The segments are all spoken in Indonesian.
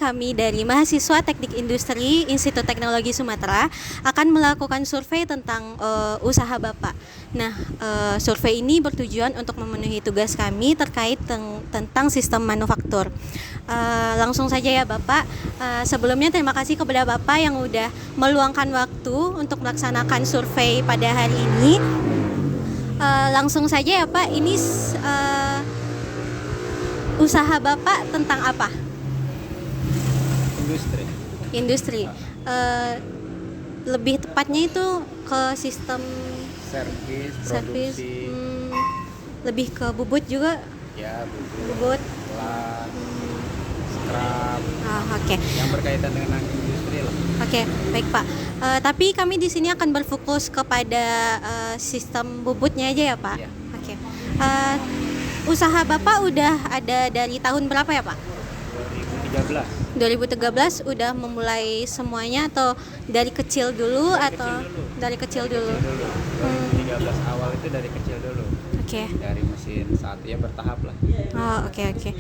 Kami dari mahasiswa Teknik Industri Institut Teknologi Sumatera akan melakukan survei tentang usaha Bapak. Nah, survei ini bertujuan untuk memenuhi tugas kami terkait tentang sistem manufaktur. Langsung saja ya Bapak. Sebelumnya terima kasih kepada Bapak yang udah meluangkan waktu untuk melaksanakan survei pada hari ini. Langsung saja ya Pak, ini usaha Bapak tentang apa? Industri. Lebih tepatnya itu ke sistem servis, produksi. Lebih ke bubut juga. Ya, bubut, scrap. Oke. Yang berkaitan dengan industri lah. Oke, baik Pak. Tapi kami di sini akan berfokus kepada sistem bubutnya aja ya Pak. Ya. Oke. Usaha Bapak udah ada dari tahun berapa ya Pak? 2013 udah memulai semuanya atau dari kecil dulu dari kecil dulu? 2013 awal itu dari kecil dulu. Oke. Dari mesin satu ya bertahap lah. Oke.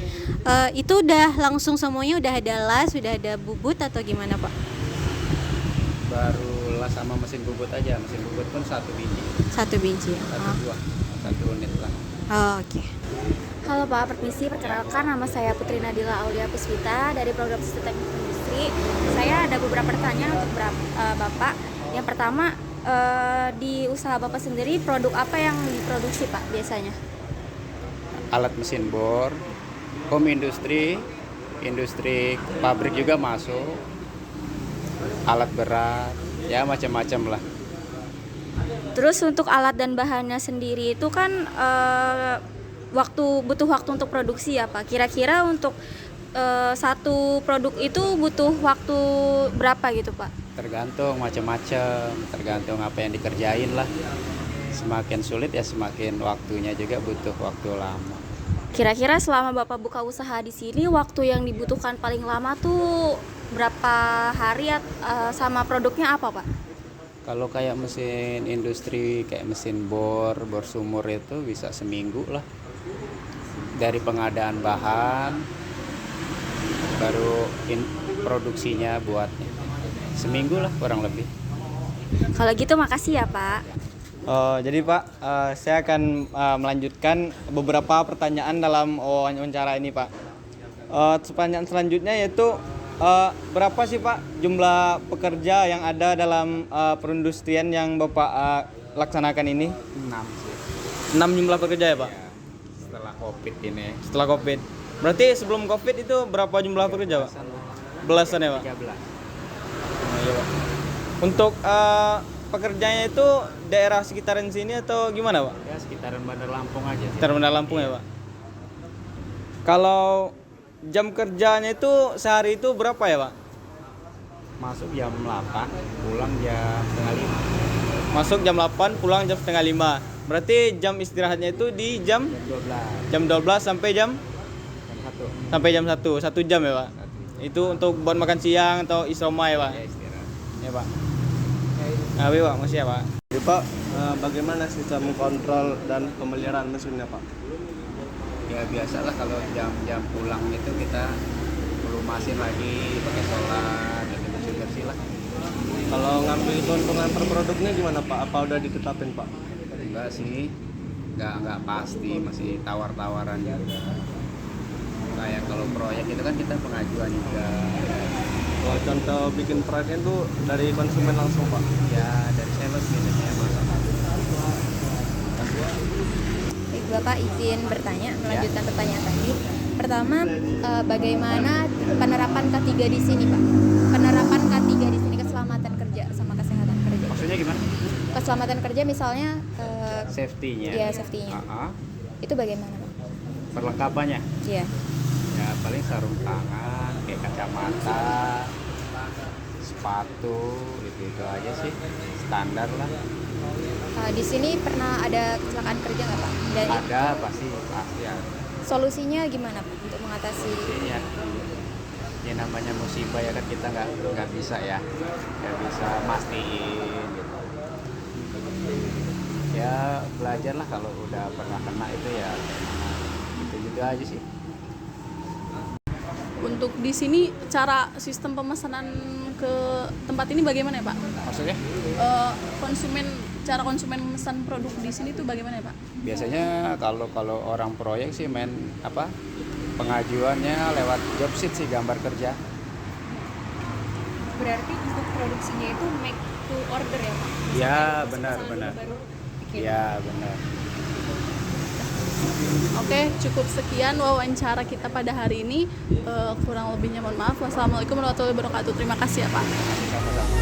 Itu udah langsung semuanya udah ada las, udah ada bubut atau gimana Pak? Baru las sama mesin bubut aja. Mesin bubut pun satu biji. Satu biji. Satu unit lah. Oke. Halo Pak, permisi, perkenalkan nama saya Putri Nadila Aulia Puspita dari program Sistem Teknik Industri. Saya ada beberapa pertanyaan untuk Bapak. Yang pertama, di usaha Bapak sendiri produk apa yang diproduksi Pak biasanya? Alat mesin bor, home industri pabrik juga masuk, alat berat, ya macam-macam lah. Terus untuk alat dan bahannya sendiri itu kan butuh waktu untuk produksi ya Pak. Kira-kira untuk satu produk itu butuh waktu berapa gitu Pak? Tergantung macam-macam, tergantung apa yang dikerjain lah. Semakin sulit ya semakin waktunya juga butuh waktu lama. Kira-kira selama Bapak buka usaha di sini waktu yang dibutuhkan paling lama tuh berapa hari sama produknya apa Pak? Kalau kayak mesin industri kayak mesin bor sumur itu bisa seminggu lah. Dari pengadaan bahan baru produksinya buatnya seminggu lah kurang lebih. Kalau gitu makasih ya Pak. Jadi Pak, saya akan melanjutkan beberapa pertanyaan dalam wawancara ini Pak. Pertanyaan selanjutnya yaitu berapa sih Pak jumlah pekerja yang ada dalam perindustrian yang Bapak laksanakan ini? 6 sih. 6 jumlah pekerja ya Pak? Ya, setelah COVID ini. Setelah COVID. Berarti sebelum COVID itu berapa jumlah pekerja Pak? Belasan ya Pak? 13. Iya Pak. Untuk pekerjanya itu daerah sekitaran sini atau gimana Pak? Ya sekitaran Bandar Lampung aja. Sekitaran Bandar Lampung ya Pak? Kalau jam kerjanya itu sehari itu berapa ya Pak? Masuk jam 8, pulang jam setengah 5. Masuk jam 8, pulang jam setengah 5. Berarti jam istirahatnya itu di jam 12. Jam 12 sampai jam 1. sampai jam 1. 1 jam ya Pak? Itu untuk buat makan siang atau isoma ya Pak? Ya istirahat. Ya Pak. Nah, Pak, masih ya Pak. Jadi Pak, bagaimana sistem kontrol dan pemeliharaan mesinnya Pak? Ya biasalah kalau jam-jam pulang itu kita lumasin lagi pakai solar dan bersih-bersih lah. Kalau ngambil keuntungan per produknya gimana Pak? Apa udah ditetapin Pak? Enggak sih, enggak pasti, masih tawar-tawaran juga. Kayak kalau proyek itu kan kita pengajuan juga. Kalau contoh bikin proyeknya itu dari konsumen langsung Pak? Ya dari sales biasanya masalah. Baik, Bapak izin bertanya, melanjutkan pertanyaan tadi. Pertama, bagaimana penerapan K3 di sini, Pak? Penerapan K3 di sini, keselamatan kerja sama kesehatan kerja. Maksudnya gimana? Keselamatan kerja misalnya Safety-nya. Iya, safety-nya. Itu bagaimana, Pak? Perlengkapannya. Iya. Ya paling sarung tangan, kayak kacamata, sepatu, itu aja sih, standar lah. Di sini pernah ada kecelakaan kerja nggak Pak? Dan Ada pasti ada. solusinya gimana Pak untuk mengatasi? Ya, ya namanya musibah ya kan, kita nggak bisa ya, nggak bisa mastiin gitu. Ya belajar lah kalau udah pernah kena itu ya, itu juga aja sih. Untuk di sini cara sistem pemesanan ke tempat ini bagaimana ya Pak? Maksudnya? Cara konsumen memesan produk di sini tuh bagaimana ya Pak? Biasanya kalau orang proyek sih pengajuannya lewat job sheet sih, gambar kerja. Berarti untuk produksinya itu make to order ya Pak? Ya benar. Ya benar. Oke, cukup sekian wawancara kita pada hari ini. Kurang lebihnya mohon maaf. Wassalamualaikum warahmatullahi wabarakatuh. Terima kasih ya Pak. Sama-sama.